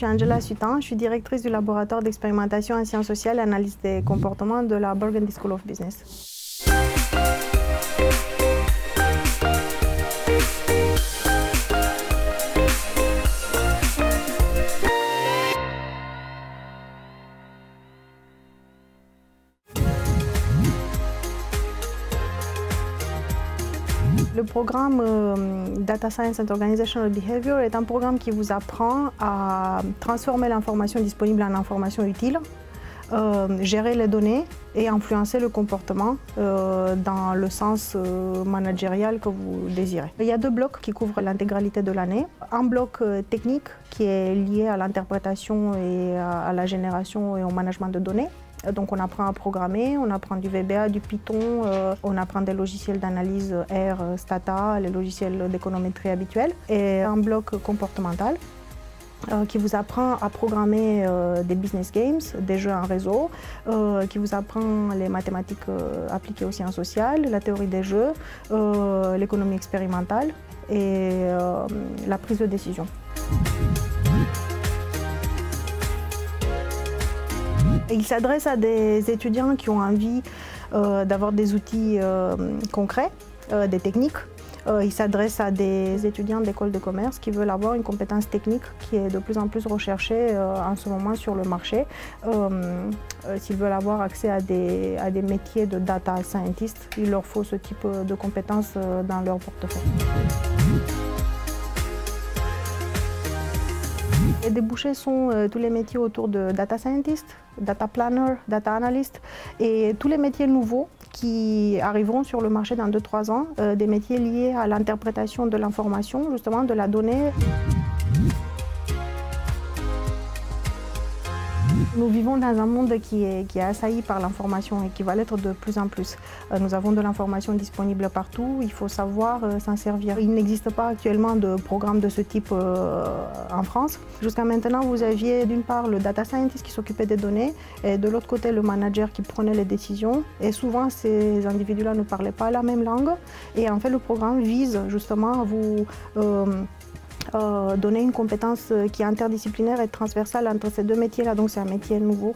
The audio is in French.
suis Angela Sutan, je suis directrice du laboratoire d'expérimentation en sciences sociales et analyse des comportements de la Burgundy School of Business. Le programme Data Science and Organizational Behavior est un programme qui vous apprend à transformer l'information disponible en information utile, gérer les données et influencer le comportement dans le sens managérial que vous désirez. Il y a deux blocs qui couvrent l'intégralité de l'année. Un bloc technique qui est lié à l'interprétation et à la génération et au management de données. Donc on apprend à programmer, on apprend du VBA, du Python, on apprend des logiciels d'analyse R, Stata, les logiciels d'économétrie habituels. Et un bloc comportemental qui vous apprend à programmer des business games, des jeux en réseau, qui vous apprend les mathématiques appliquées aux sciences sociales, la théorie des jeux, l'économie expérimentale et la prise de décision. Il s'adresse à des étudiants qui ont envie d'avoir des outils concrets, des techniques. Il s'adresse à des étudiants d'école de commerce qui veulent avoir une compétence technique qui est de plus en plus recherchée en ce moment sur le marché. S'ils veulent avoir accès à des métiers de data scientist, il leur faut ce type de compétences dans leur portefeuille. Les débouchés sont tous les métiers autour de data scientist, data planner, data analyst et tous les métiers nouveaux qui arriveront sur le marché dans 2-3 ans, des métiers liés à l'interprétation de l'information, justement de la donnée. Nous vivons dans un monde qui est assailli par l'information et qui va l'être de plus en plus. Nous avons de l'information disponible partout, il faut savoir s'en servir. Il n'existe pas actuellement de programme de ce type en France. Jusqu'à maintenant, vous aviez d'une part le data scientist qui s'occupait des données et de l'autre côté le manager qui prenait les décisions. Et souvent, ces individus-là ne parlaient pas la même langue. Et en fait, le programme vise justement à vous donner une compétence qui est interdisciplinaire et transversale entre ces deux métiers-là. Donc c'est un métier nouveau.